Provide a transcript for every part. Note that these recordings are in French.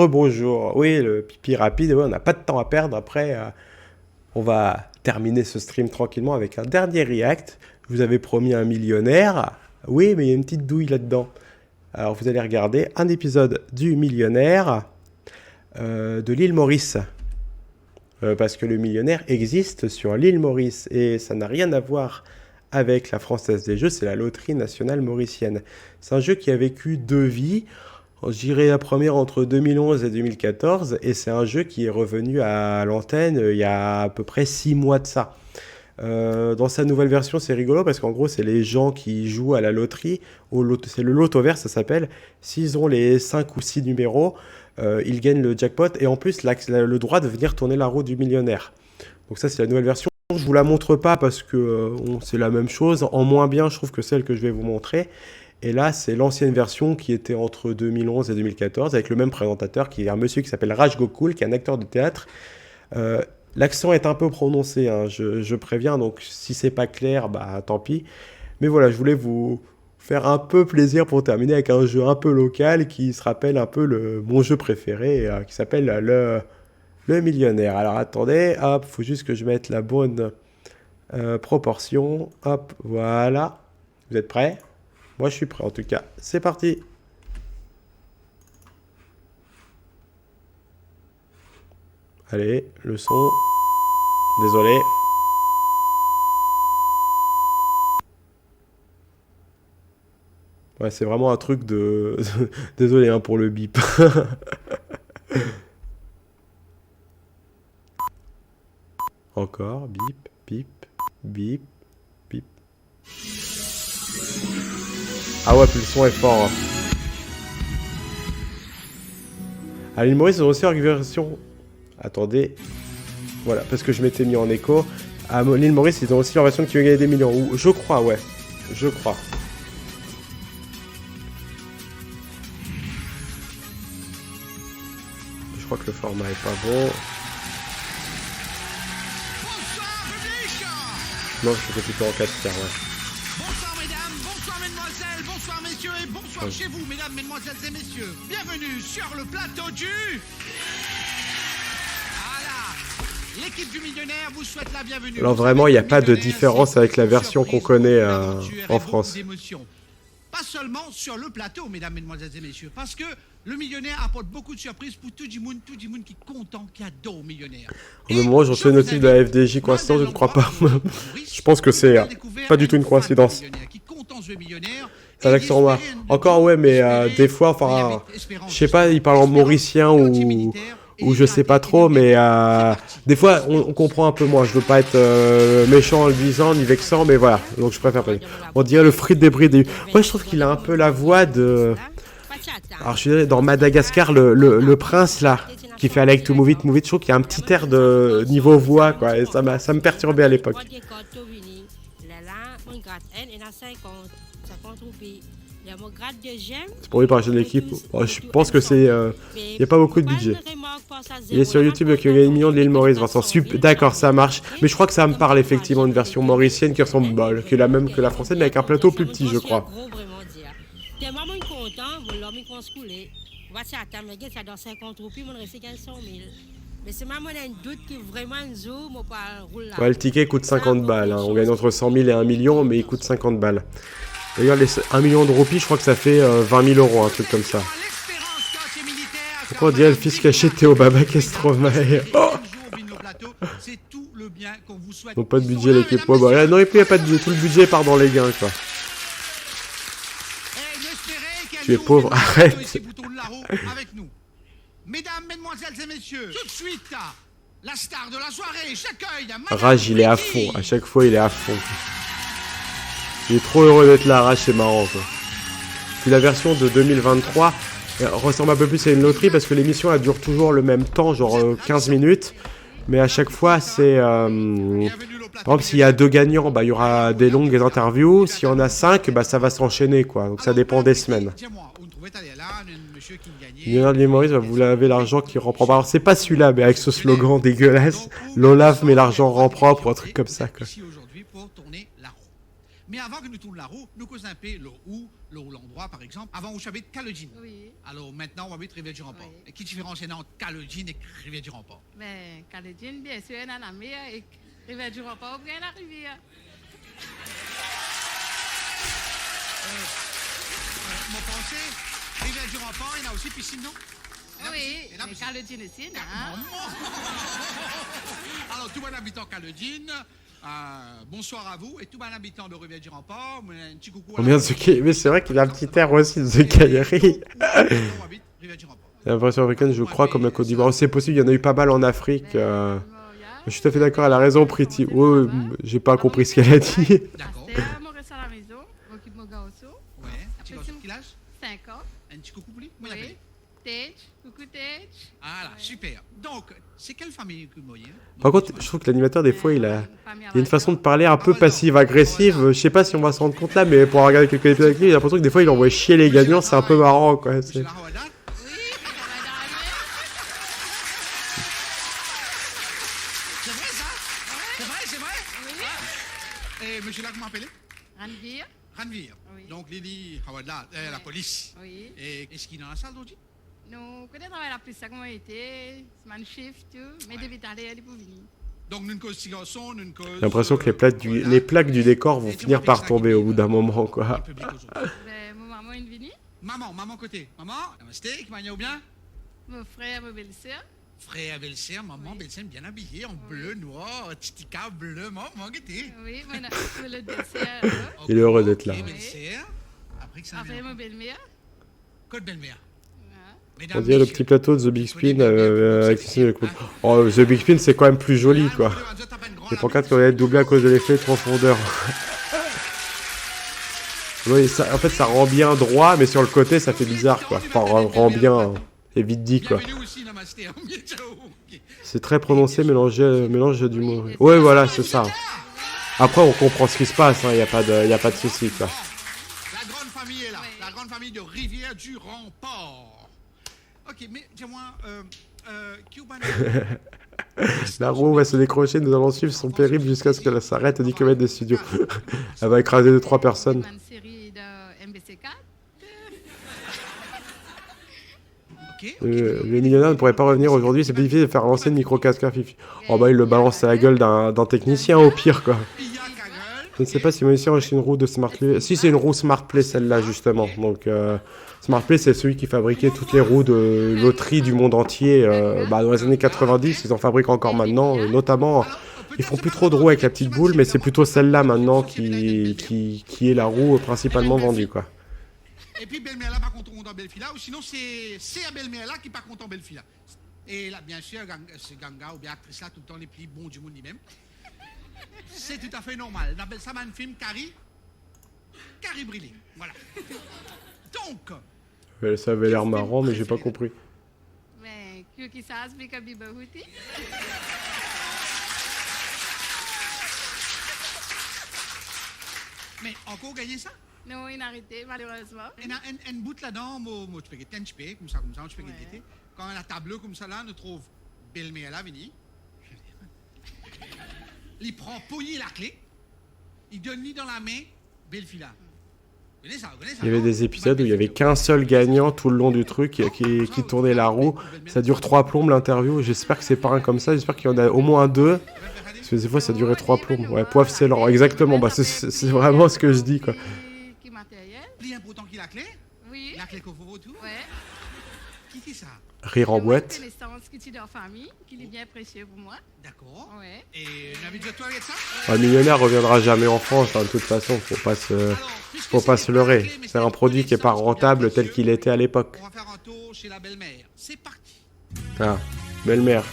Bonjour. Oui, le pipi rapide, ouais, on n'a pas de temps à perdre. Après, on va terminer ce stream tranquillement avec un dernier react. Je vous avais promis un millionnaire. Oui, mais il y a une petite douille là-dedans. Alors, vous allez regarder un épisode du millionnaire de l'île Maurice. Parce que le millionnaire existe sur l'île Maurice. Et ça n'a rien à voir avec la Française des Jeux, c'est la loterie nationale mauricienne. C'est un jeu qui a vécu deux vies. Je dirais la première entre 2011 et 2014, et c'est un jeu qui est revenu à l'antenne il y a à peu près 6 mois de ça. Dans sa nouvelle version, c'est rigolo parce qu'en gros, c'est les gens qui jouent à la loterie, c'est le loto vert, ça s'appelle. S'ils ont les 5 ou 6 numéros, ils gagnent le jackpot et en plus le droit de venir tourner la roue du millionnaire. Donc ça, c'est la nouvelle version. Je vous la montre pas parce que c'est la même chose. En moins bien, je trouve que celle que je vais vous montrer. Et là, c'est l'ancienne version qui était entre 2011 et 2014, avec le même présentateur, qui est un monsieur qui s'appelle Raj Gokul, qui est un acteur de théâtre. L'accent est un peu prononcé, hein, je préviens, donc si c'est pas clair, bah tant pis. Mais voilà, je voulais vous faire un peu plaisir pour terminer avec un jeu un peu local qui se rappelle un peu mon jeu préféré, qui s'appelle le millionnaire. Alors attendez, hop, faut juste que je mette la bonne proportion. Hop, voilà. Vous êtes prêts ? Moi, je suis prêt en tout cas. C'est parti. Allez, le son. Désolé. Ouais, c'est vraiment un truc de... Désolé hein, pour le bip. Encore, bip, bip, bip, bip. Ah ouais, puis le son est fort. Hein. À l'île Maurice, ils ont aussi une version... Attendez. Voilà, parce que je m'étais mis en écho. À l'île Maurice, ils ont aussi leur version qui veut gagner des millions. Ou, je crois, ouais. Je crois. Je crois que le format est pas bon. Non, je fais plutôt en 4 tiers, ouais. Bonsoir mesdames, bonsoir mesdemoiselles, bonsoir messieurs et bonsoir chez vous mesdames, mesdemoiselles et messieurs. Bienvenue sur le plateau du... Voilà, l'équipe du millionnaire vous souhaite la bienvenue. Alors vraiment, il n'y a pas de différence avec la version qu'on connaît en France. Pas seulement sur le plateau, mesdames, mesdemoiselles et messieurs, parce que le millionnaire apporte beaucoup de surprises pour tout le monde qui est content, qui adore le millionnaire. Au même moment, j'en fais notice de la FDJ coïncidence, je ne crois pas. Je pense que c'est pas du tout une coïncidence. C'est un accent noir. Encore, ouais, mais des fois, enfin, je sais pas, il parle en mauricien ou je sais pas trop, mais des fois, on comprend un peu moins. Je veux pas être méchant en le disant, ni vexant, mais voilà. Donc, je préfère pas. On dirait le frites débridé. Moi, je trouve qu'il a un peu la voix de... Alors, je suis désolé, dans Madagascar, le prince, là, qui fait I like to move it, je trouve qu'il y a un petit air de niveau voix, quoi. Et ça me perturbait à l'époque. C'est pour lui par de l'équipe. Bon, je pense que c'est... Il n'y a pas beaucoup de budget. Il est sur YouTube qui a gagné 1 million de l'île Maurice, Vincent. D'accord, ça marche. Mais je crois que ça me parle effectivement une version mauricienne qui ressemble, qui est la même que la française, mais avec un plateau plus petit, je crois. Ouais, le ticket coûte 50 balles. Hein. On gagne entre 100 000 et 1 million, mais il coûte 50 balles. D'ailleurs, les 1 million de roupies, je crois que ça fait 20 000 euros, un truc comme ça. Pourquoi on dirait le fils caché de Théo Baba Stromae? Oh, donc pas de budget l'équipe. Ouais, bah, non, et puis il n'y a pas de budget. Tout le budget part dans les gains, quoi. Tu es pauvre, arrête. Mesdames, mesdemoiselles et messieurs, tout de suite, la star de la soirée, j'accueille Raj, il est à fond. À chaque fois, il est à fond. Il est trop heureux d'être là, Raj, c'est marrant, quoi. Puis la version de 2023 ressemble un peu plus à une loterie parce que l'émission, elle dure toujours le même temps, genre 15 minutes. Mais à chaque fois, c'est... par exemple, s'il y a 2 gagnants, bah, il y aura des longues interviews. S'il y en a 5, bah, ça va s'enchaîner, quoi. Donc ça dépend des semaines. Millionnaire de l'île Maurice, vous lavez l'argent qui rend propre. Alors c'est pas celui-là, mais avec ce slogan dégueulasse, l'Olaf met l'argent rend propre ou un truc comme ça, quoi. Mais avant que nous tournions la roue, nous causons un peu l'endroit, par exemple. Avant, où j'habite Caledine. Oui. Alors maintenant, on habite Rivière-du-Remport. Oui. Et qui différencie entre Caledine et Rivière-du-Remport? Mais Caledine, bien sûr, elle a la mer et Rivière du Remport, bien la rivière. Mon pensée, Rivière-du-Remport, il y a aussi piscine, non? Oui, Et la mais piscine. Caledine aussi, hein? Alors, tout bon habitant Caledine, bonsoir à vous. Et tout bon habitant de Rivière-du-Remport, un petit coucou à Combien de Zucchini? Mais c'est vrai qu'il a un petit air aussi de Zucchini. On habite Rivière-du-Remport. La version africaine, je crois, comme la Côte d'Ivoire. C'est possible, il y en a eu pas mal en Afrique. Je suis tout à fait d'accord, elle a raison, Pretty. Ouais, j'ai pas compris ce qu'elle a dit. D'accord. Pasteur, moi reste à la maison, m'occupe mon garçon. Ouais. Un petit garçon, quel âge? 5 ans. Un petit coucou pour lui? Comment il Oui. appelle? Tej, coucou Tej. Voilà, Ouais. super. Donc, c'est quelle famille que vous voyez? Par contre, je trouve que l'animateur, des fois, il a une façon de parler un peu passive-agressive. Je sais pas si on va se rendre compte là, mais pour regarder quelques épisodes avec lui, j'ai l'impression que des fois, il envoie chier les gagnants. C'est un peu marrant, quoi. Monsieur C'est- Lahawadat? Oui, ça va d'arriver. C'est vrai ça? C'est vrai, c'est vrai? Oui. Et monsieur là, comment appelez? Ranvir. Ranvir. Oui. Donc Lily Hawadat, la Oui. police. Oui. Et est-ce qu'il est dans la salle d'aujourd'hui? Nous connaissons la plus ça comment été, semaine shift, tout, mais Ouais. depuis d'aller, elle est pour venir. Donc nous ne cause six garçons, nous ne cause. J'ai l'impression que les plaques du décor vont finir par tomber au bout d'un moment, quoi. Ben, mon maman est venue, Maman côté. Maman, namasté, qui m'a bien? mon frère, ma belle-sœur. Frère, belle-sœur, maman, Oui. belle-sœur bien habillée, en bleu, noir, titica, bleu, maman, guettez. Oui, mon le dessert. Il est heureux d'être là. Ok, belle-sœur. Après que ça Après, vient. ma belle-mère. Code belle-mère. Ouais. On dirait le petit plateau de The Big Spin avec Christine Lecoultre. Oh, The Big Spin, c'est quand même plus joli, quoi. Les pancartes qui auraient été doublées à cause de l'effet de profondeur. Oui, ça, en fait, ça rend bien droit, mais sur le côté, ça fait bizarre, quoi. Enfin, rend bien et vite dit, quoi. Bienvenue aussi, namasté. C'est très prononcé, mélange du mot. Ouais, voilà, c'est ça. Après, on comprend ce qui se passe, il n'y a pas de souci, quoi. La grande famille est là. Oui. La grande famille de Rivière-du-Remport. Ok, mais dis-moi, Cuban. La roue va se décrocher, nous allons suivre son périple jusqu'à ce qu'elle s'arrête à 10 km des studios. Elle va écraser 2-3 personnes. Une série de MBC4. Ok. Le millionnaire ne pourrait pas revenir aujourd'hui, c'est plus difficile de faire lancer le micro-casque à Fifi. Oh bah il le balance à la gueule d'un technicien au pire, quoi. Pilla Kagel. Je ne sais pas si mon ici a acheté une roue de SmartPlay. Si, c'est une roue SmartPlay, celle-là, justement. Donc, SmartPlay, c'est celui qui fabriquait toutes les roues de loterie du monde entier. Dans les années 90, ils en fabriquent encore maintenant. Notamment, ils font plus trop de roues avec la petite boule, mais c'est plutôt celle-là maintenant qui est la roue principalement vendue, quoi. Et puis belle-mère là, par contre, on est en Belle-Fila. Ou sinon, c'est à belle-mère là qui par contre en Belle-Fila. Et là, bien sûr, c'est Ganga ou bien actrice là, tout le temps les plis bons du monde lui-même. C'est tout à fait normal. On appelle ça un film Carrie brûlée. Voilà. Donc, Ça avait l'air marrant, mais j'ai pas compris. Mais qui ça explique à Bibahuti? mais encore gagner ça? Non, il a arrêté, malheureusement. Il y a un bout là-dedans, moi, je peux gagner, comme ça, je peux gagner. Ouais. Quand on a tableau comme ça là, on trouve belle-mère là, venir. Il prend pogné la clé, il donne lui dans la main, belle-fille là. Vous connaissez ça, Il y avait des épisodes où il y avait qu'un seul gagnant tout le long du truc qui tournait la roue. Ça dure 3 plombes l'interview. J'espère que c'est pas un comme ça. J'espère qu'il y en a au moins 2. Parce que des fois ça durait 3 plombes. Ouais, poivre c'est lent. Exactement. Bah, c'est vraiment ce que je dis, quoi. Qui matériel? Plus important qu'il a la clé, Oui. la clé qu'on faut tout. Ouais. Qui dit ça? Rire en boîte. Une connaissance qui est dans la famille, qui est bien précieux pour moi. D'accord. Ouais. Et on avait déjà toi avec ça? Un millionnaire reviendra jamais en France. De toute façon, faut pas se leurrer. C'est un produit qui est pas rentable tel qu'il était à l'époque. On va faire un tour chez la belle-mère. C'est parti. Ah, belle-mère.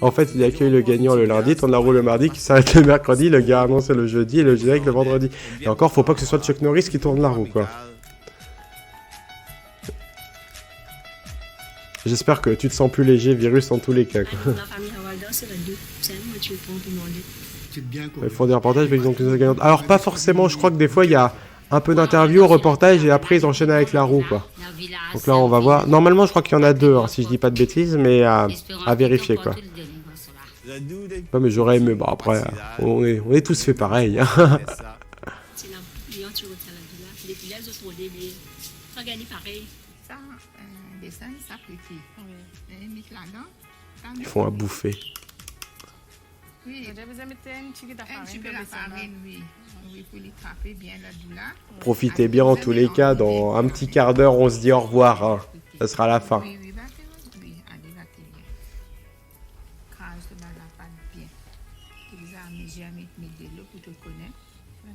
En fait, il accueille le gagnant le lundi, tourne la roue le mardi, qui s'arrête le mercredi, le gars annonce le jeudi et le générique le vendredi. Et encore, faut pas que ce soit Chuck Norris qui tourne la roue, quoi. J'espère que tu te sens plus léger, virus, en tous les cas, quoi. La famille Hawalda, c'est la deux. C'est moi tu réponds pour demander. C'est bien quoi. Ils font des reportages avec donc les gagnantes. Alors, pas forcément, je crois que des fois, il y a un peu d'interview, reportage, et après ils enchaînent avec la roue, quoi. Donc là, on va voir. Normalement, je crois qu'il y en a deux, hein, si je dis pas de bêtises, mais à vérifier, quoi. Ouais, mais j'aurais aimé. Bon, après, on est tous fait pareil. Hein. C'est la Lyon, tu vois, la villa. Les villages sont modèles. Regardez pareil. Ça, dessin, ça petit. Oui. Mis là-dedans. Ils font à bouffer. Oui. Vous avez mis un petit peu de la farine, oui. Oui, pour les trapper bien là-dedans. Profitez bien en tous les cas. Dans un petit quart d'heure, on se dit au revoir. Hein. Ça sera la fin. Oui, oui, oui, allez, battez bien. Crase de la pâte bien. Les amis, j'ai mis de l'eau pour te connaître.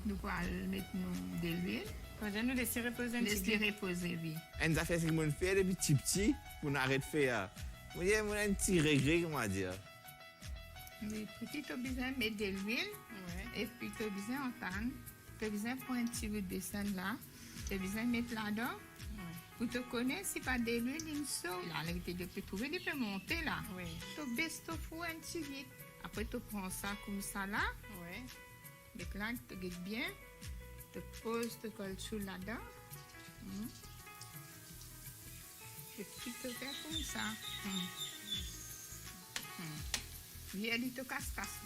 Nous allons mettre de l'huile. Nous laisser reposer un petit peu. Laisser reposer, oui. Et nous avons fait ce qu'on fait depuis petit pour nous arrêter de faire. Vous voyez, on a un petit regret, comment dire. Oui, petit, tu as besoin de mettre de l'huile. Et puis, tu as besoin d'entendre. Tu as besoin de prendre un petit bout de dessin là. Tu as besoin de mettre là-dedans. Pour te connaître, si pas de l'huile, il saute. Là, tu peux trouver, il peut monter là. Tu baisses ton four un petit vite. Après, tu prends ça comme ça là. Donc là, tu guettes bien. Tu poses, tu colles tout là-dedans. Et puis, tu fais comme ça. Oui, elle te casse-casse.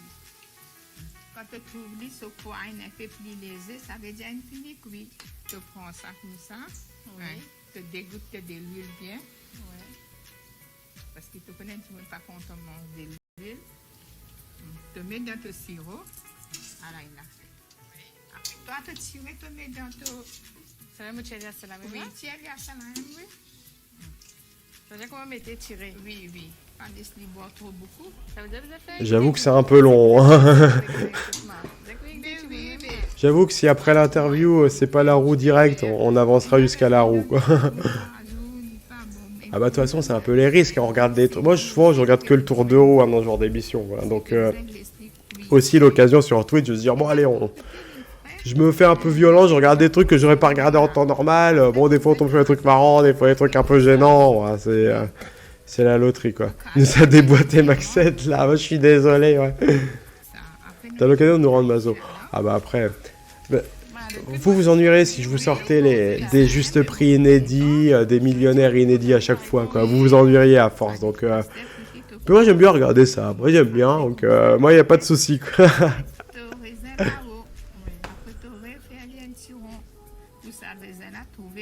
Quand tu trouves les soupes, un peu plus léger, ça veut dire une fini cuit. Tu prends ça comme ça. Tu dégoûtes de l'huile bien. Parce que tu connais, tu ne veux pas qu'on te mange de l'huile. Tu mets dans ton sirop. Voilà, là. Après, toi, tu tires, tu mets dans ton... Ça va me tirer à cela même? Oui, tirer à cela même, oui. Ça veut dire qu'on va mettre tirer? Oui, oui. Pas laisser boire trop beaucoup. Ça veut dire que vous avez fait... J'avoue que c'est un peu long. J'avoue que si après l'interview, c'est pas la roue directe, on avancera jusqu'à la roue, quoi. Ah bah de toute façon, c'est un peu les risques. On regarde des trucs. Moi, souvent, je regarde que le tour de roue dans ce genre d'émission. Voilà. Donc, aussi l'occasion sur Twitch de se dire, bon, allez, je me fais un peu violent, je regarde des trucs que j'aurais pas regardé en temps normal. Bon, des fois, on tombe sur des trucs marrants, des fois, des trucs un peu gênants. Voilà, c'est la loterie, quoi. Ça a déboîté Maxette, là. Moi, je suis désolé, ouais. T'as l'occasion de nous rendre maso. Ah bah après... Bah, vous ennuierez si je vous sortais des justes prix inédits, des millionnaires inédits à chaque fois, quoi. Vous vous ennuieriez à force, donc... Mais moi, j'aime bien regarder ça. Moi, j'aime bien, donc... moi, il n'y a pas de souci, quoi.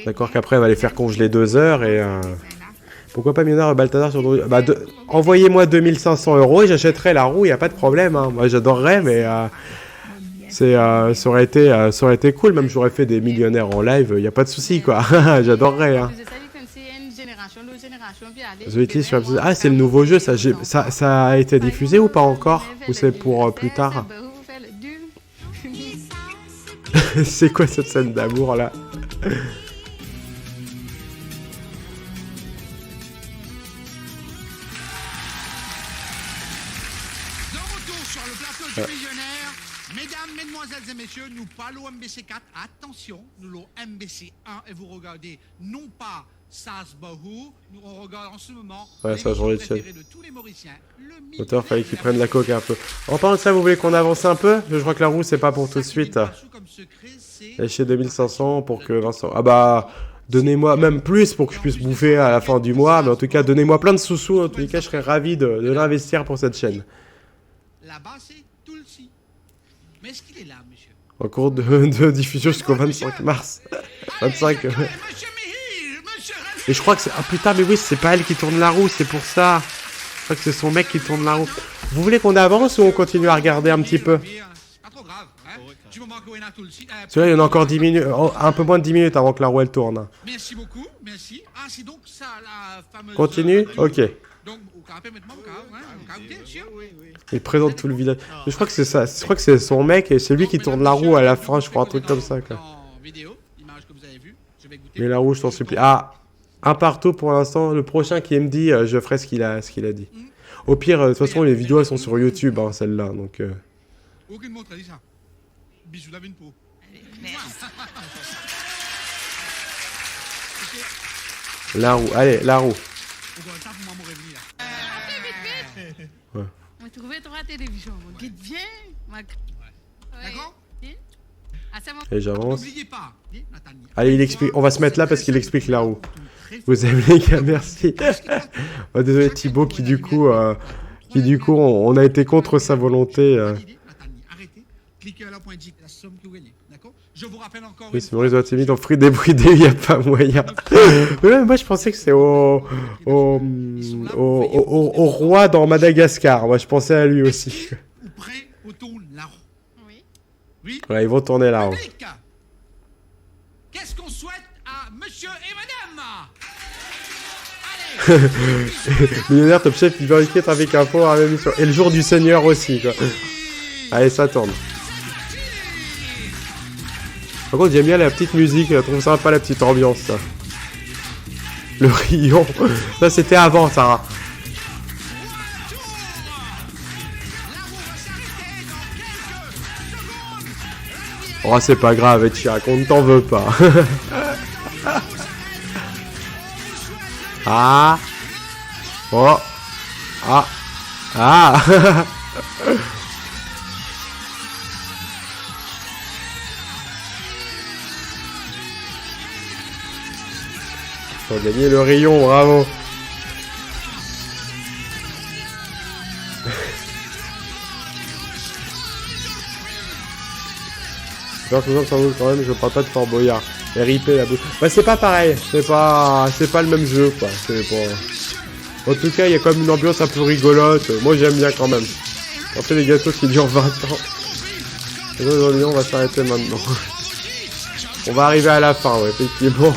D'accord qu'après, elle va les faire congeler 2 heures et... Pourquoi pas millionnaire Balthazar sur bah, envoyez-moi 2500 € et j'achèterai la roue, il n'y a pas de problème. Hein. Moi, j'adorerais, mais... ça aurait été cool, même j'aurais fait des millionnaires en live, il n'y a pas de souci, quoi. J'adorerais. Hein. Ah, c'est le nouveau jeu, ça a été diffusé ou pas encore? Ou c'est pour plus tard? C'est quoi cette scène d'amour, là? Sur le plateau du millionnaire, mesdames, mesdemoiselles et messieurs, nous parlons MBC4. Attention, nous l'avons MBC1 et vous regardez non pas Sas Bahou, nous on regarde en ce moment ça j'en ai de tous les Mauriciens. L'auteur fallait qu'il prenne la coque un peu. En parlant de ça, vous voulez qu'on avance un peu? Je crois que la roue c'est pas pour tout de suite. Lâchez 2500 pour que Vincent... Ah bah... Donnez-moi même plus pour que je puisse bouffer à la fin du mois, mais en tout cas, donnez-moi plein de sous-sous. En tous les cas, je serais ravi de l'investir pour cette chaîne. Là-bas, c'est Tulsi. Mais est-ce qu'il est là, monsieur? En cours de diffusion jusqu'au 25 mars. 25. Et je crois que c'est... Ah putain, mais oui, c'est pas elle qui tourne la roue, c'est pour ça. Je crois que c'est son mec qui tourne la roue. Vous voulez qu'on avance ou on continue à regarder un petit peu? C'est pas trop grave, hein? Du moment que Tulsi... Celui-là, il y en a encore 10 minutes, un peu moins de 10 minutes avant que la roue elle tourne. Merci beaucoup, merci. Ah, c'est donc ça, la fameuse... Continue? Ok. Donc, au carapé maintenant, il présente tout le village. Je crois que c'est ça. Je crois que c'est son mec et c'est lui qui tourne la roue à la fin, je crois, un truc comme ça, quoi. Mais la roue, je t'en supplie. Ah, un partout pour l'instant. Le prochain qui me dit, je ferai ce qu'il a dit. Au pire, de toute façon, les vidéos elles sont sur YouTube, hein, celles-là, donc... Aucune montre, Alissa. Bisous, lave une peau. La roue, allez, la roue. Ouais. On va trouver 3 télévisions. Guide bien. D'accord? Et j'avance. N'oubliez pas, Allez, il explique. On va se mettre là parce qu'il explique la roue. Vous aimez les gars, merci. Oh, désolé Thibaut qui du coup, on a été contre sa volonté. Arrêtez, cliquez à la pointe J, la somme que vous gagnez, d'accord? Je vous rappelle encore. Oui, c'est Maurice doit t'aimer, dans fruit débridé, il n'y a pas moyen. Ouais, moi je pensais que c'est au roi dans Madagascar. Moi je pensais à lui aussi. Ou prêt, on tourne la roue. Oui. Oui. Ouais, ils vont tourner là. Public, qu'est-ce qu'on souhaite à monsieur et madame? Allez. Millionnaire Top Chef, Liberté, Trafic Info, à même émission. Et le jour du Seigneur aussi, quoi. Allez, ça tourne. Par contre, j'aime bien la petite musique, je trouve sympa la petite ambiance, ça. Le rayon. Ça, c'était avant, Sarah. Oh, c'est pas grave, Chirac, on ne t'en veut pas. Ah. Oh. Ah. Ah. Ils ont gagné le rayon, bravo. Sans doute quand même, je parle pas de Fort Boyard. RIP la bouche. Bah c'est pas pareil, c'est pas le même jeu quoi. C'est pas... En tout cas, il y a quand même une ambiance un peu rigolote. Moi j'aime bien quand même. Après les gâteaux qui durent 20 ans. Et aujourd'hui, on va s'arrêter maintenant. On va arriver à la fin, ouais, effectivement.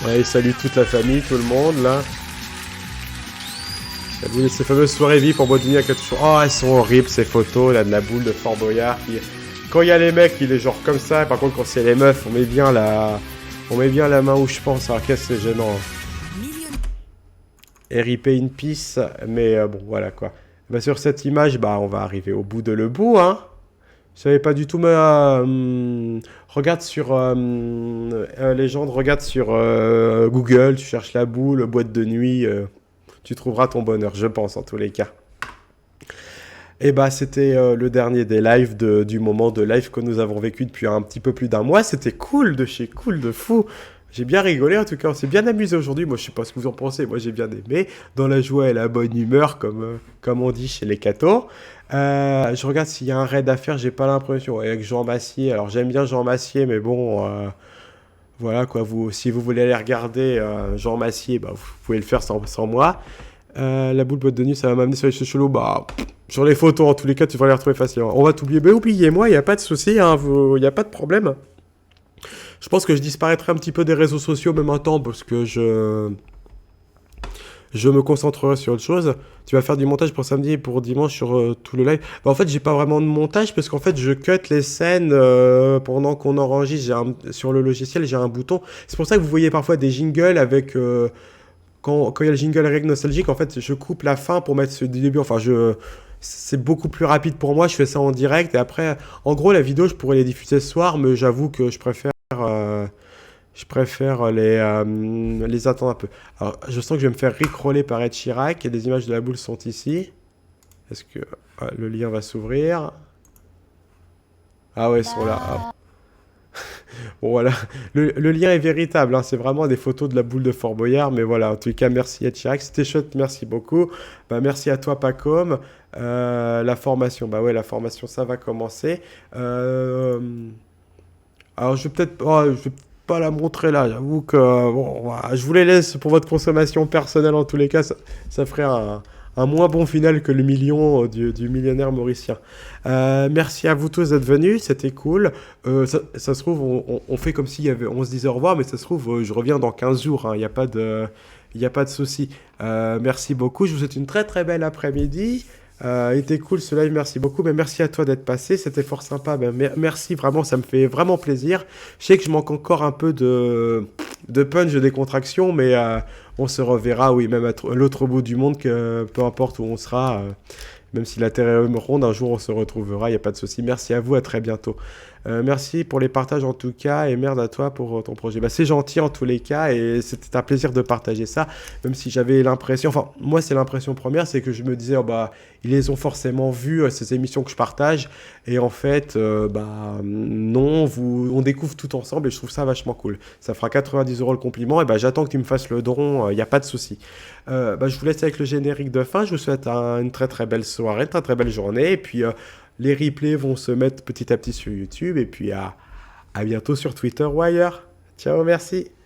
Ouais, salut toute la famille, tout le monde là. Ces fameuses soirées vives en boîte de nuit à 4 jours. Oh, elles sont horribles ces photos là de la boule de Fort Boyard. Quand il y a les mecs, il est genre comme ça. Par contre, quand c'est les meufs, on met bien la main où je pense. Alors qu'est-ce que c'est gênant. RIP in peace. Mais bon, voilà quoi. Bah, sur cette image, bah, on va arriver au bout de le bout, hein. Je savais pas du tout, mais regarde sur légende, regarde sur Google, tu cherches la boule, boîte de nuit, tu trouveras ton bonheur, je pense en tous les cas. Et bah c'était le dernier des lives du moment de live que nous avons vécu depuis un petit peu plus d'un mois. C'était cool de chez cool de fou. J'ai bien rigolé en tout cas, on s'est bien amusé aujourd'hui. Moi je sais pas ce que vous en pensez, moi j'ai bien aimé. Dans la joie et la bonne humeur comme on dit chez les cathos. Je regarde s'il y a un raid à faire, j'ai pas l'impression. Avec Jean Massier, alors j'aime bien Jean Massier, mais bon, voilà quoi, si vous voulez aller regarder Jean Massier, bah, vous pouvez le faire sans moi. La boule boîte de nuit, ça va m'amener sur les chelous, bah, sur les photos en tous les cas, tu vas les retrouver facilement. On va t'oublier, mais oubliez-moi, il n'y a pas de souci, hein, il n'y a pas de problème. Je pense que je disparaîtrai un petit peu des réseaux sociaux même un temps parce que je me concentrerai sur autre chose. Tu vas faire du montage pour samedi et pour dimanche sur tout le live. Bah, en fait, j'ai pas vraiment de montage parce qu'en fait, je cut les scènes pendant qu'on enregistre. Sur le logiciel, j'ai un bouton. C'est pour ça que vous voyez parfois des jingles avec... quand il y a le jingle règle nostalgique, en fait, je coupe la fin pour mettre ce début. Enfin, c'est beaucoup plus rapide pour moi. Je fais ça en direct. Et après, en gros, la vidéo, je pourrais les diffuser ce soir, mais j'avoue que je préfère les attendre un peu. Alors, je sens que je vais me faire rickroller par Ed Chirac. Et des images de la boule sont ici. Est-ce que le lien va s'ouvrir? Ah ouais, ils sont là. Ah. Bon, voilà. Le lien est véritable. Hein. C'est vraiment des photos de la boule de Fort Boyard. Mais voilà, en tout cas, merci Ed Chirac. C'était chouette, merci beaucoup. Bah, merci à toi, Pacom. La formation, bah ouais, la formation, ça va commencer. Alors, je vais peut-être... je vais pas la montrer là, j'avoue que bon, voilà, je vous les laisse pour votre consommation personnelle en tous les cas, ça ferait un moins bon final que le million du millionnaire mauricien. Merci à vous tous d'être venus, c'était cool. Ça se trouve, on fait comme on se disait au revoir, mais ça se trouve, je reviens dans 15 jours, il n'y a pas de souci. Merci beaucoup, je vous souhaite une très très belle après-midi. Il était cool ce live, merci beaucoup. Mais merci à toi d'être passé, c'était fort sympa. Merci vraiment, ça me fait vraiment plaisir. Je sais que je manque encore un peu de punch, de décontraction, mais on se reverra, oui, même à l'autre bout du monde, peu importe où on sera. Même si la Terre est ronde, un jour on se retrouvera, il n'y a pas de souci. Merci à vous, à très bientôt. Merci pour les partages en tout cas, et merde à toi pour ton projet. Bah, c'est gentil en tous les cas, et c'était un plaisir de partager ça, même si j'avais l'impression, enfin moi c'est l'impression première, c'est que je me disais, oh, bah, ils les ont forcément vus, ces émissions que je partage, et en fait, bah non, on découvre tout ensemble, et je trouve ça vachement cool. Ça fera 90 € le compliment, et bah j'attends que tu me fasses le don, il n'y a pas de souci. Bah, je vous laisse avec le générique de fin, je vous souhaite une très très belle soirée, une très très belle journée, et puis les replays vont se mettre petit à petit sur YouTube, et puis à bientôt sur Twitter ou ailleurs. Ciao, merci.